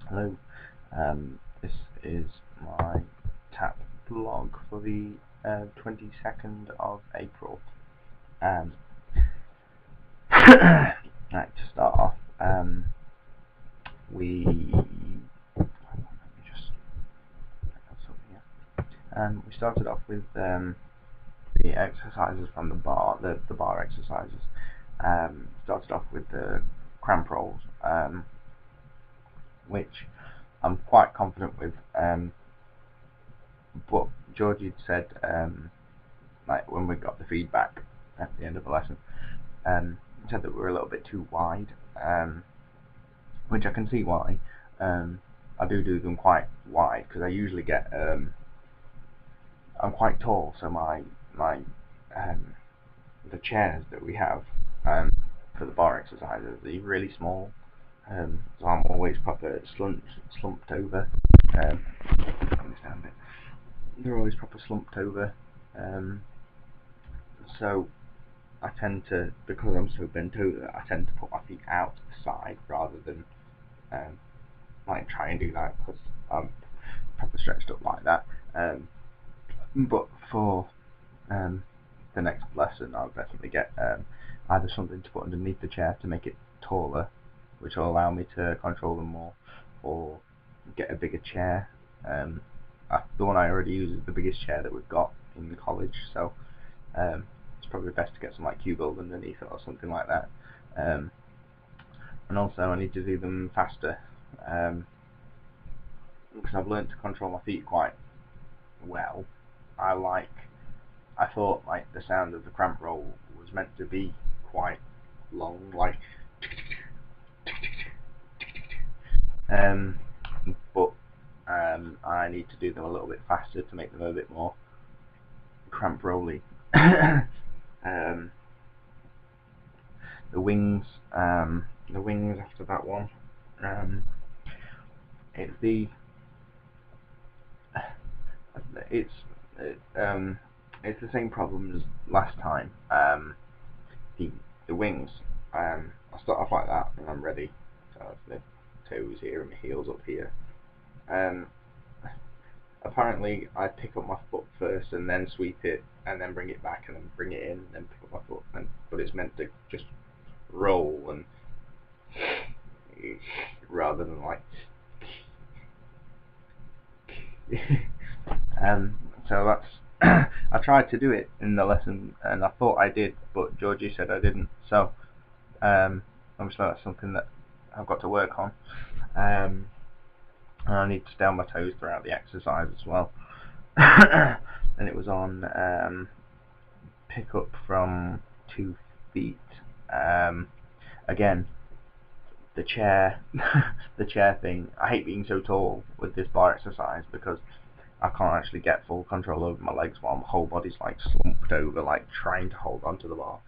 Hello, this is my tap blog for the 22nd of April. Right, to start off, we started off with the exercises from the bar, the bar exercises. Started off with the cramp rolls, which I'm quite confident with. But Georgie had said, like when we got the feedback at the end of the lesson, he said that we were a little bit too wide, which I can see why. I do them quite wide because I usually get. I'm quite tall, so my the chairs that we have for the bar exercises are really small. So I'm always proper slumped over. Understand it. They're always proper slumped over. So I tend to, because I'm so bent over, I tend to put my feet out to the side rather than like try and do that because I'm proper stretched up like that. But for the next lesson, I'll definitely get either something to put underneath the chair to make it taller, which will allow me to control them more, or get a bigger chair. The one I already use is the biggest chair that we've got in the college, so it's probably best to get some like Q-build underneath it or something like that. And also I need to do them faster, because I've learned to control my feet quite well. I thought like the sound of the cramp roll was meant to be quite long, like but I need to do them a little bit faster to make them a bit more cramp rolly. The wings after that one, it's the same problem as last time. The wings, I start off like that and I'm ready. So the toes here and the heels up here. Apparently I pick up my foot first and then sweep it and then bring it back and then bring it in and then pick up my foot, but it's meant to just roll and rather than like so that's I tried to do it in the lesson and I thought I did, but Georgie said I didn't, so obviously that's something that I've got to work on. And I need to stay on my toes throughout the exercise as well. And it was on pick up from 2 feet. Again, the chair the chair thing, I hate being so tall with this bar exercise because I can't actually get full control over my legs while my whole body's like slumped over, like trying to hold onto the bar.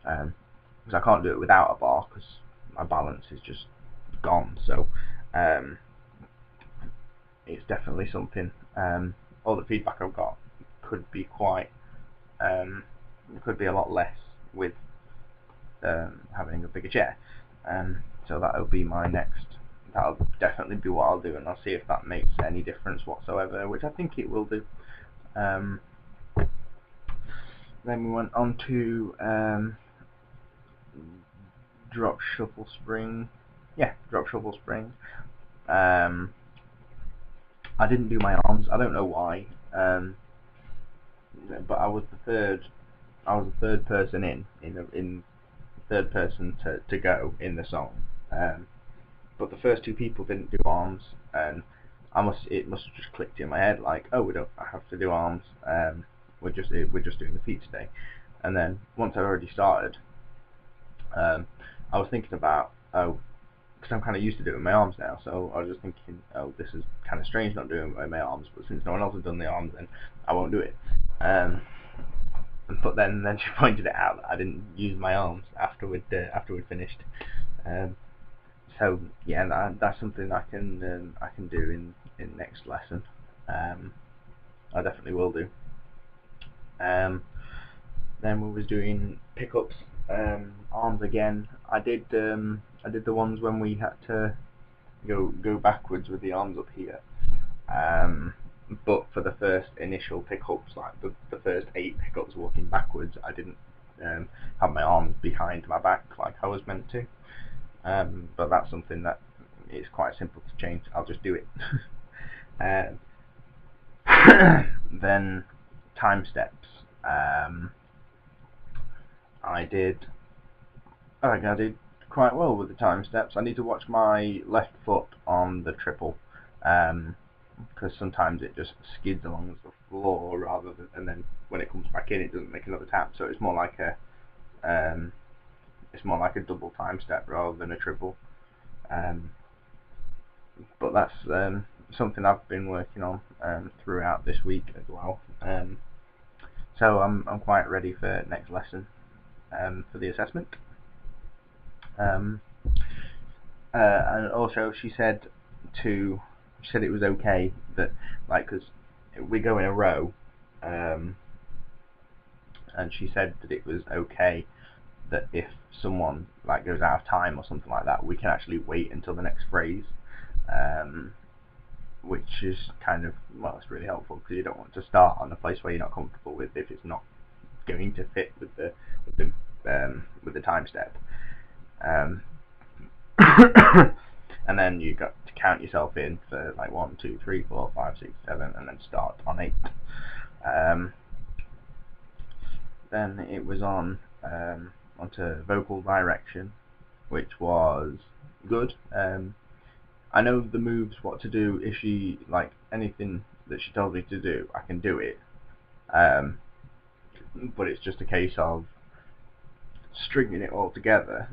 Because I can't do it without a bar because my balance is just gone. So it's definitely something. All the feedback I've got could be quite, could be a lot less with having a bigger chair. So that'll be my next. That'll definitely be what I'll do, and I'll see if that makes any difference whatsoever, which I think it will do. Then we went on to drop shuffle spring. Yeah, drop shuffle spring. I didn't do my arms. I don't know why. But I was the third person in third person to go in the song. But the first 2 people didn't do arms, and it must have just clicked in my head like, oh, we don't have to do arms. We're just doing the feet today. And then once I already started, I was thinking about, because I'm kind of used to doing my arms now, so I was just thinking, oh, this is kind of strange not doing my arms, but since no one else has done the arms, then I won't do it. But then she pointed it out that I didn't use my arms after we'd finished. So yeah, that's something I can do in next lesson. I definitely will do. Then we was doing pickups, arms again. I I did the ones when we had to go backwards with the arms up here. But for the first initial pickups, like the first 8 pickups walking backwards, I didn't have my arms behind my back like I was meant to. But that's something that is quite simple to change. I'll just do it. Then time steps. I think I did quite well with the time steps. I need to watch my left foot on the triple, because sometimes it just skids along the floor rather than, and then when it comes back in, it doesn't make another tap. So it's more like a double time step rather than a triple. But that's something I've been working on throughout this week as well. So I'm quite ready for next lesson for the assessment. And also she said it was okay that, like, because we go in a row, and she said that it was okay that if someone like goes out of time or something like that, we can actually wait until the next phrase, which is kind of, well, it's really helpful because you don't want to start on a place where you're not comfortable with if it's not going to fit with the time step. And then you got to count yourself in for like 1, 2, 3, 4, 5, 6, 7, and then start on 8. Then it was onto vocal direction, which was good. I know the moves, what to do. If she, like, anything that she tells me to do, I can do it. But it's just a case of stringing it all together.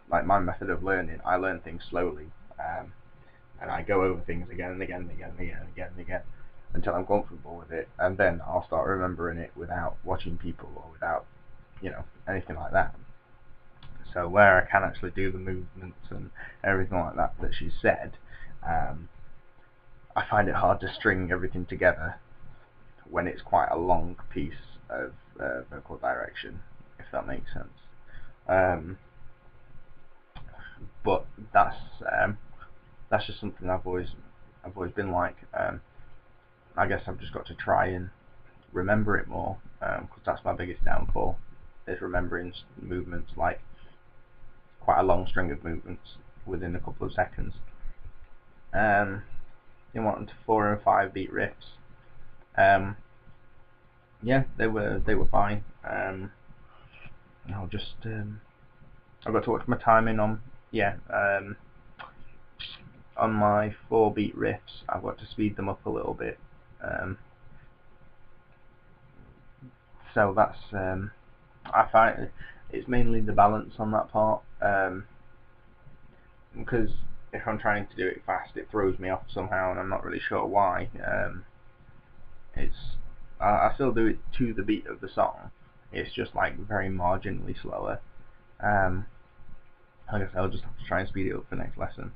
Like my method of learning, I learn things slowly, and I go over things again and again and again and again and again and again until I'm comfortable with it, and then I'll start remembering it without watching people or without, anything like that. So where I can actually do the movements and everything like that she said, I find it hard to string everything together when it's quite a long piece of vocal direction, if that makes sense. But that's just something I've always been like. I guess I've just got to try and remember it more, because that's my biggest downfall, is remembering movements, like quite a long string of movements within a couple of seconds. You want into 4 and 5 beat riffs. Yeah, they were fine. I'll just I've got to watch my timing on on my 4 beat riffs. I've got to speed them up a little bit. So that's I find it's mainly the balance on that part, because if I'm trying to do it fast, it throws me off somehow, and I'm not really sure why. I still do it to the beat of the song. It's just like very marginally slower. I guess I'll just have to try and speed it up for next lesson.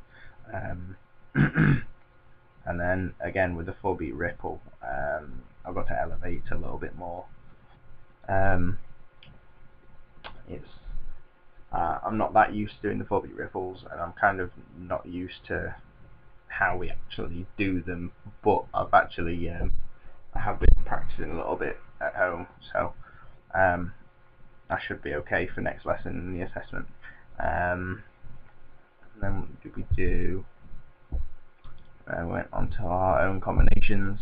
And then again with the 4 beat ripple, I've got to elevate a little bit more. I'm not that used to doing the 4 beat ripples, and I'm kind of not used to how we actually do them, but I've actually I have been practicing a little bit at home, so I should be okay for next lesson in the assessment. And then what did we do? We went on to our own combinations.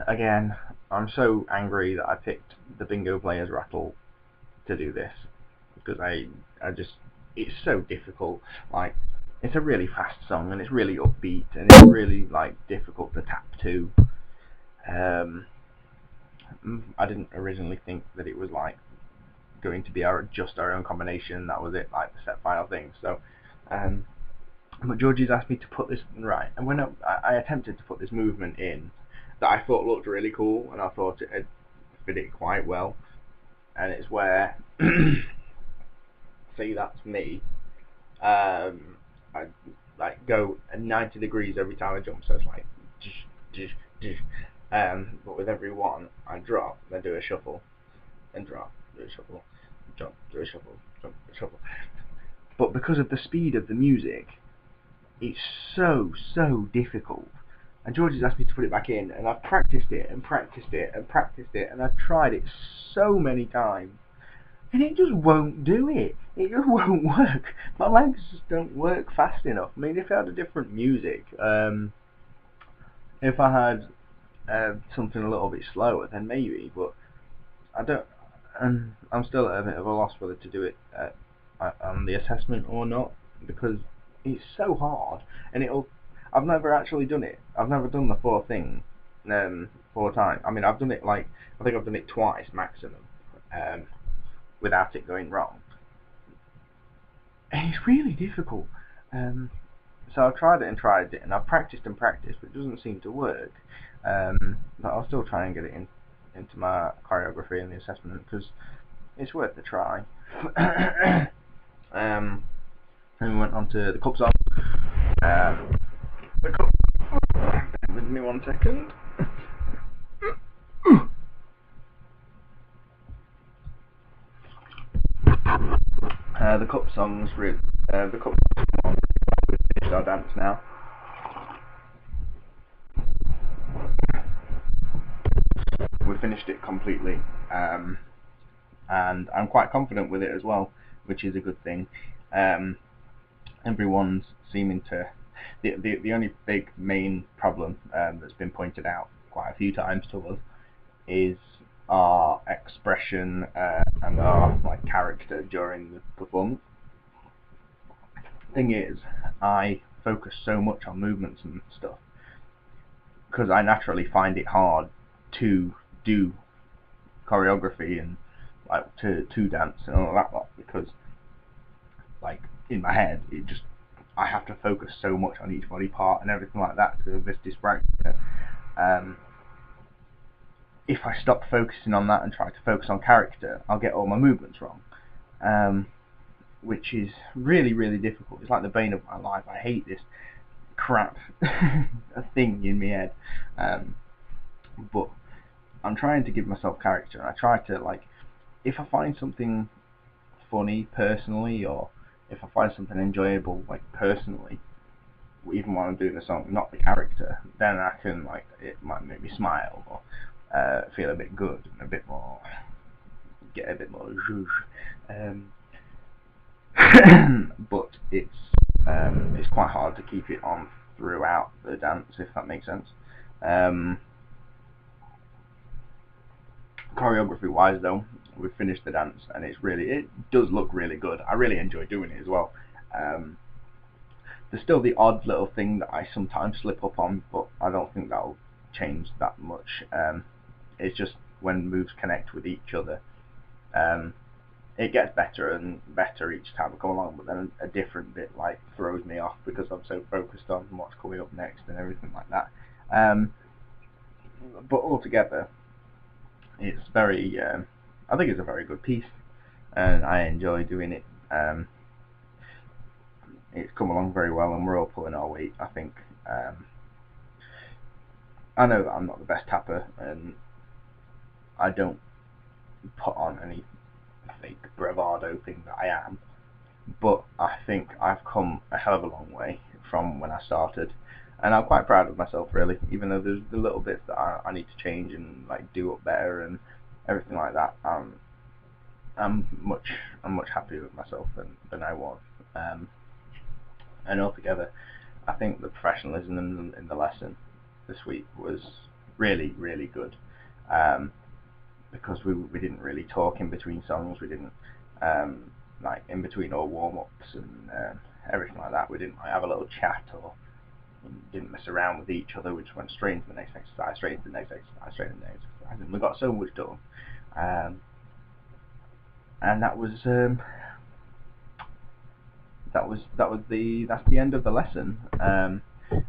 Again, I'm so angry that I picked the Bingo Players Rattle to do this, because I just, it's so difficult. Like, it's a really fast song, and it's really upbeat, and it's really like difficult to tap to. I didn't originally think that it was like going to be just our own combination. That was it, like the set file thing. So, but Georgie's asked me to put this right, and when I attempted to put this movement in that I thought looked really cool, and I thought it fit it quite well, and it's where see, that's me. I like go 90 degrees every time I jump, so it's like but with every one I drop, then do a shuffle, then drop, do a shuffle, jump, do a shuffle, jump, do a shuffle. But because of the speed of the music, it's so difficult. And George has asked me to put it back in, and I've practiced it and practiced it and practiced it, and I've tried it so many times, and it just won't do it. It just won't work. My legs just don't work fast enough. I mean, if I had a different music, if I had something a little bit slower, then maybe. But I don't. And I'm still at a bit of a loss whether to do it on the assessment or not, because it's so hard, and I've never actually done it. I've never done the 4 thing 4 times. I mean, I've done it I think I've done it twice maximum, without it going wrong. And it's really difficult. So I've tried it, and I've practiced and practiced, but it doesn't seem to work. But I'll still try and get it into my choreography and the assessment, because it's worth a try. And we went on to the cup song. The cup. Bear with me 1 second. The cup songs. The cup song. We've finished our dance now. We finished it completely, and I'm quite confident with it as well, which is a good thing. Everyone's seeming to. The only big main problem that's been pointed out quite a few times to us is our expression and our character during the performance. Thing is, I focus so much on movements and stuff because I naturally find it hard to do choreography and to dance and all that lot, because in my head I have to focus so much on each body part and everything like that because of this dyspraxia. If I stop focusing on that and try to focus on character, I'll get all my movements wrong, which is really difficult. It's like the bane of my life. I hate this crap a thing in my head, but I'm trying to give myself character. I try to, if I find something funny personally, or if I find something enjoyable personally, even while I'm doing the song, not the character, then I can it might make me smile or feel a bit good and get a bit more zhuzh. But it's quite hard to keep it on throughout the dance, if that makes sense. Choreography wise though, we've finished the dance and it does look really good. I really enjoy doing it as well. There's still the odd little thing that I sometimes slip up on, but I don't think that'll change that much. It's just when moves connect with each other, it gets better and better each time I go along, but then a different bit throws me off because I'm so focused on what's coming up next and everything like that. But altogether, it's very, I think it's a very good piece, and I enjoy doing it. It's come along very well, and we're all pulling our weight, I think. I know that I'm not the best tapper, and I don't put on any fake bravado thing that I am, but I think I've come a hell of a long way from when I started, and I'm quite proud of myself, really, even though there's the little bits that I need to change and do up better and everything like that. I'm much happier with myself than I was, and altogether I think the professionalism in the lesson this week was really good, because we didn't really talk in between songs. We didn't in between all warm-ups and everything like that. We didn't have a little chat, or didn't mess around with each other. We just went straight into the next exercise, straight into the next exercise, straight into the next exercise, and we got so much done. And that's the end of the lesson.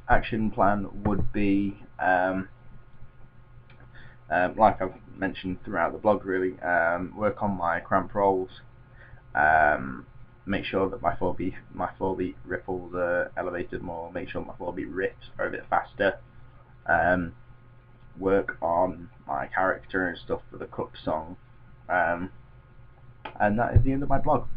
Action plan would be, like I've mentioned throughout the blog, really, work on my cramp rolls, make sure that my 4-beat ripples are elevated more, make sure my 4-beat riffs are a bit faster, work on my character and stuff for the cup song, And that is the end of my blog.